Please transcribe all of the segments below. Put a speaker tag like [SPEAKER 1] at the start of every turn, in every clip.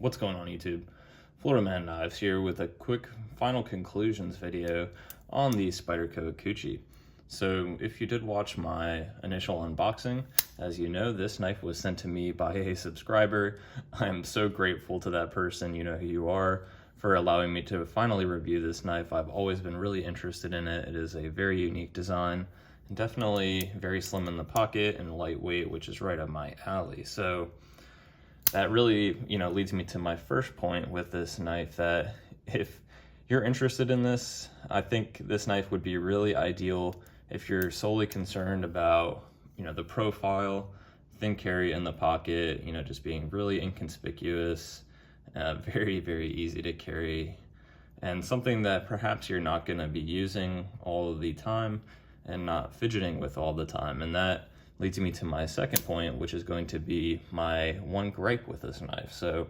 [SPEAKER 1] What's going on YouTube? Florida Man Knives here with a quick final conclusions video on the Spyderco Ikuchi. So if you did watch my initial unboxing, as you know, this knife was sent to me by a subscriber. I'm so grateful to that person, you know who you are, for allowing me to finally review this knife. I've always been really interested in it. It is a very unique design, and definitely very slim in the pocket and lightweight, which is right up my alley. So that really, leads me to my first point with this knife, that if you're interested in this, I think this knife would be really ideal if you're solely concerned about, the profile, thin carry in the pocket, just being really inconspicuous, very, very easy to carry, and something that perhaps you're not going to be using all of the time and not fidgeting with all the time. And that leads me to my second point, which is going to be my one gripe with this knife. So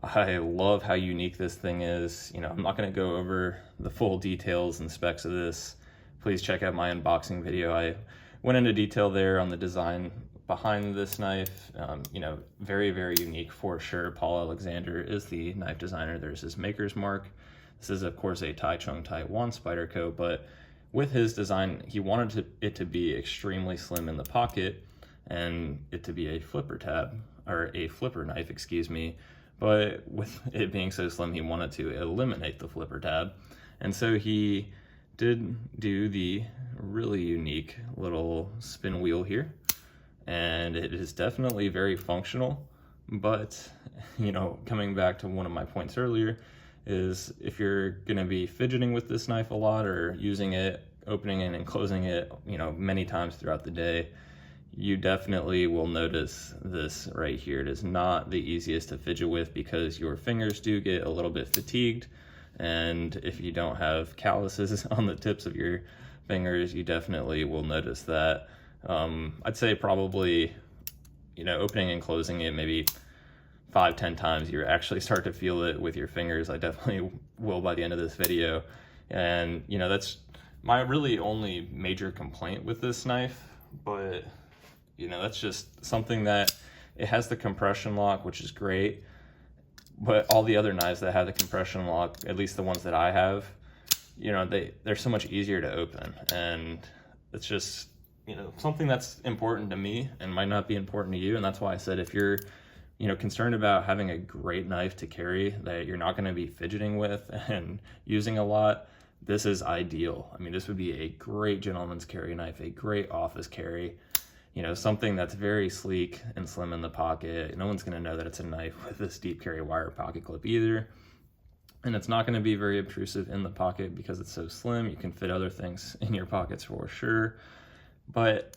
[SPEAKER 1] I love how unique this thing is. I'm not going to go over the full details and specs of this. Please check out my unboxing video. I went into detail there on the design behind this knife. Very, very unique for sure. Paul Alexander is the knife designer. There's his maker's mark. This is, of course, a Taichung Taiwan Spyderco, but with his design, he wanted it to be extremely slim in the pocket and it to be a flipper tab, or a flipper knife, excuse me. But with it being so slim, he wanted to eliminate the flipper tab. And so he did do the really unique little spin wheel here. And it is definitely very functional. But, coming back to one of my points earlier, is if you're going to be fidgeting with this knife a lot, or using it, opening it and closing it, many times throughout the day, you definitely will notice this right here. It is not the easiest to fidget with because your fingers do get a little bit fatigued, and if you don't have calluses on the tips of your fingers, you definitely will notice that. I'd say probably, opening and closing it maybe 5-10 times, you actually start to feel it with your fingers. I definitely will by the end of this video. And that's my really only major complaint with this knife. But that's just something that it has the compression lock, which is great, but all the other knives that have the compression lock, at least the ones that I have, they're so much easier to open. And it's just something that's important to me and might not be important to you. And that's why I said, if you're concerned about having a great knife to carry that you're not going to be fidgeting with and using a lot, this is ideal. I mean, this would be a great gentleman's carry knife, a great office carry, something that's very sleek and slim in the pocket. No one's going to know that it's a knife with this deep carry wire pocket clip either. And it's not going to be very obtrusive in the pocket because it's so slim. You can fit other things in your pockets for sure. But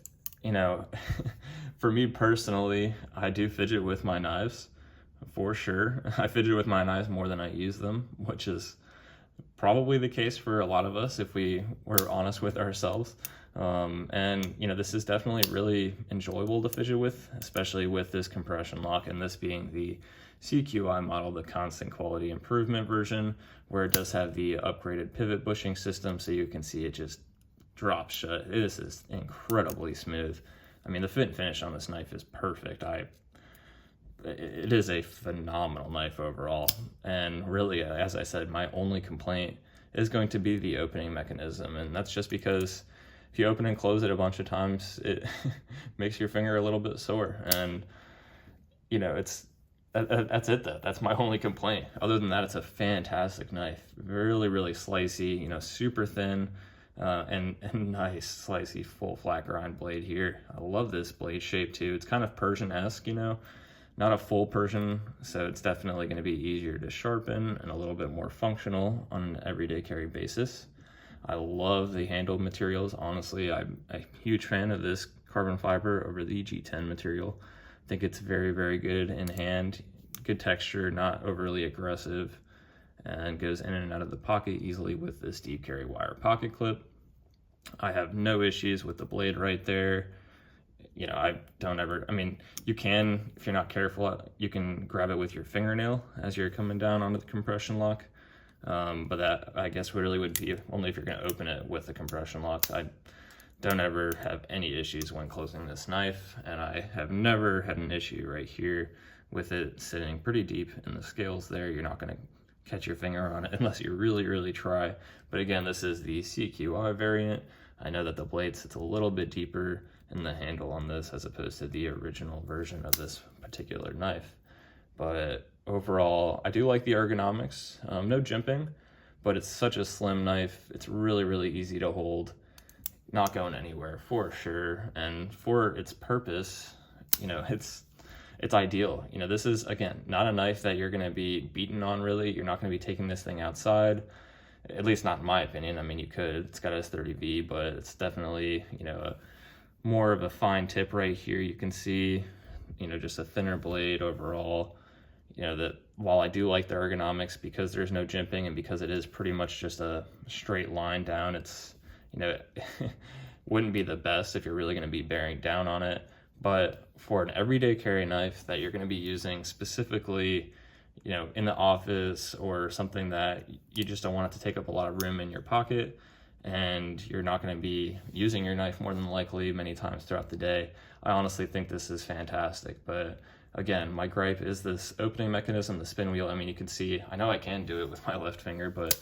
[SPEAKER 1] for me personally, I do fidget with my knives for sure. I fidget with my knives more than I use them, which is probably the case for a lot of us if we were honest with ourselves. This is definitely really enjoyable to fidget with, especially with this compression lock, and this being the CQI model, the constant quality improvement version, where it does have the upgraded pivot bushing system, so you can see it just drop shut. This is incredibly smooth. I mean, the fit and finish on this knife is perfect. It is a phenomenal knife overall. And really, as I said, my only complaint is going to be the opening mechanism. And that's just because if you open and close it a bunch of times, it makes your finger a little bit sore. And, that's it though. That's my only complaint. Other than that, it's a fantastic knife. Really, really slicey, super thin. And nice slicey full flat grind blade here. I love this blade shape too. It's kind of Persian-esque, not a full Persian, so it's definitely going to be easier to sharpen and a little bit more functional on an everyday carry basis. I love the handle materials. Honestly, I'm a huge fan of this carbon fiber over the G10 material. I think it's very, very good in hand, good texture, not overly aggressive, and goes in and out of the pocket easily with this deep carry wire pocket clip. I have no issues with the blade right there. You can, if you're not careful, you can grab it with your fingernail as you're coming down onto the compression lock. But that, I guess, really would be only if you're going to open it with the compression lock. I don't ever have any issues when closing this knife, and I have never had an issue right here with it sitting pretty deep in the scales there, you're not going to catch your finger on it unless you really try. But again, this is the CQI variant. I know that the blade sits a little bit deeper in the handle on this as opposed to the original version of this particular knife. But overall, I do like the ergonomics. No jimping, but it's such a slim knife. It's really easy to hold, not going anywhere for sure. And for its purpose, you know, it's ideal. You know, this is, again, not a knife that you're gonna be beaten on really. You're not gonna be taking this thing outside, at least not in my opinion. I mean, you could, it's got a 30V, but it's definitely, you know, more of a fine tip right here. You can see, you know, just a thinner blade overall. You know, that while I do like the ergonomics, because there's no jimping and because it is pretty much just a straight line down, it's, you know, wouldn't be the best if you're really gonna be bearing down on it. But for an everyday carry knife that you're going to be using specifically, you know, in the office or something that you just don't want it to take up a lot of room in your pocket, and you're not going to be using your knife more than likely many times throughout the day, I honestly think this is fantastic. But again, my gripe is this opening mechanism, the spin wheel. I mean, you can see, I know I can do it with my left finger, but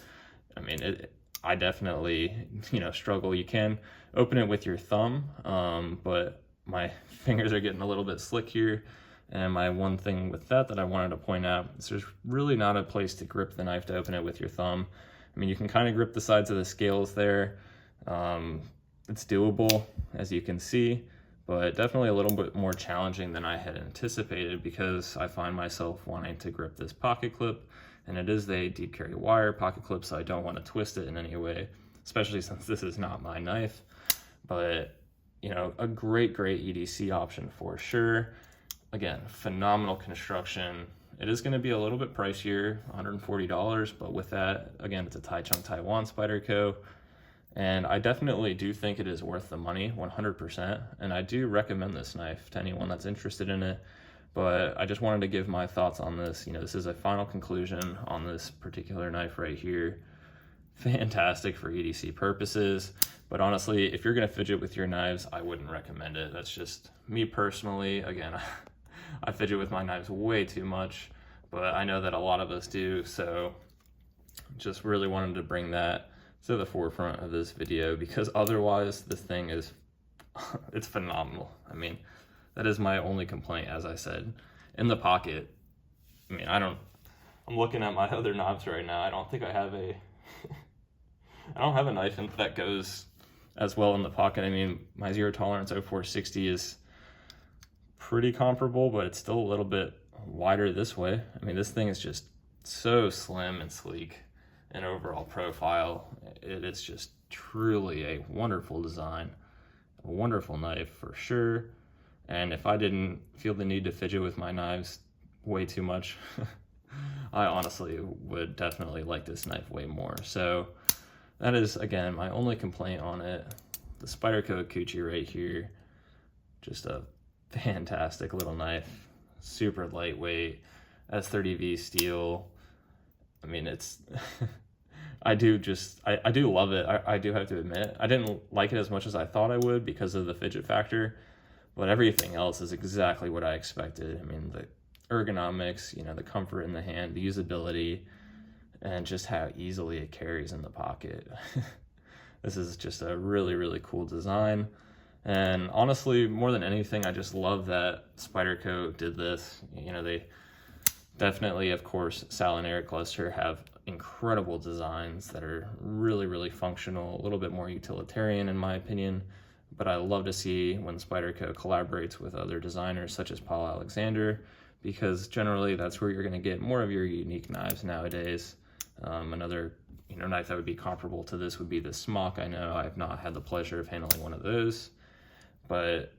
[SPEAKER 1] I mean, I definitely, you know, struggle. You can open it with your thumb, but my fingers are getting a little bit slick here. And my one thing with that I wanted to point out is there's really not a place to grip the knife to open it with your thumb. I mean, you can kind of grip the sides of the scales there. It's doable, as you can see, but definitely a little bit more challenging than I had anticipated, because I find myself wanting to grip this pocket clip, and it is a deep carry wire pocket clip, so I don't want to twist it in any way, especially since this is not my knife. But you know, a great EDC option for sure. Again, phenomenal construction. It is going to be a little bit pricier, $140, but with that, again, it's a Taichung Taiwan Spyderco, and I definitely do think it is worth the money, 100%, and I do recommend this knife to anyone that's interested in it. But I just wanted to give my thoughts on this. You know, this is a final conclusion on this particular knife right here. Fantastic for EDC purposes. But honestly, if you're gonna fidget with your knives, I wouldn't recommend it. That's just me personally. Again, I fidget with my knives way too much, but I know that a lot of us do, so just really wanted to bring that to the forefront of this video, because otherwise this thing is, it's phenomenal. I mean, that is my only complaint, as I said. In the pocket, I mean, I'm looking at my other knobs right now. I don't think I have a, I don't have a knife that goes as well in the pocket. I mean, my zero tolerance 0460 is pretty comparable, but it's still a little bit wider this way. I mean, this thing is just so slim and sleek and overall profile. It is just truly a wonderful design, a wonderful knife for sure. And if I didn't feel the need to fidget with my knives way too much, I honestly would definitely like this knife way more. So that is, again, my only complaint on it. The Spyderco Ikuchi right here, just a fantastic little knife, super lightweight, S30V steel. I mean, it's, I do love it. I do have to admit, I didn't like it as much as I thought I would because of the fidget factor, but everything else is exactly what I expected. I mean, the ergonomics, you know, the comfort in the hand, the usability, and just how easily it carries in the pocket. This is just a really cool design. And honestly, more than anything, I just love that Spyderco did this. You know, they definitely, of course, Sal and Eric Lester have incredible designs that are really functional, a little bit more utilitarian in my opinion. But I love to see when Spyderco collaborates with other designers such as Paul Alexander, because generally that's where you're going to get more of your unique knives nowadays. Another, you know, knife that would be comparable to this would be the Smock. I know I have not had the pleasure of handling one of those, but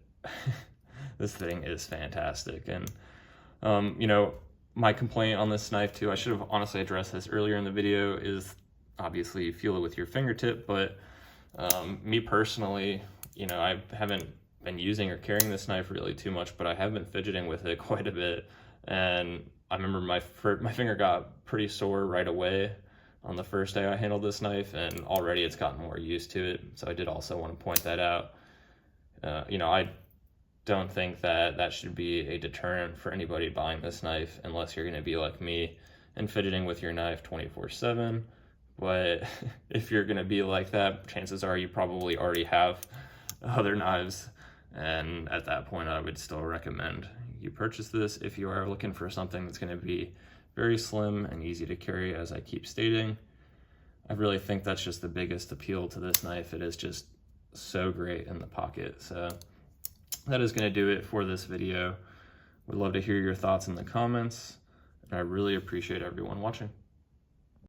[SPEAKER 1] this thing is fantastic. And you know, my complaint on this knife too, I should have honestly addressed this earlier in the video, is obviously you feel it with your fingertip, but me personally, you know, I haven't been using or carrying this knife really too much, but I have been fidgeting with it quite a bit. And I remember my finger got pretty sore right away on the first day I handled this knife, and already it's gotten more used to it. So I did also want to point that out. You know, don't think that that should be a deterrent for anybody buying this knife unless you're going to be like me and fidgeting with your knife 24/7. But if you're going to be like that, chances are you probably already have other knives, and at that point I would still recommend you purchase this if you are looking for something that's going to be very slim and easy to carry, as I keep stating. I really think that's just the biggest appeal to this knife. It is just so great in the pocket. So that is going to do it for this video. Would love to hear your thoughts in the comments, and I really appreciate everyone watching.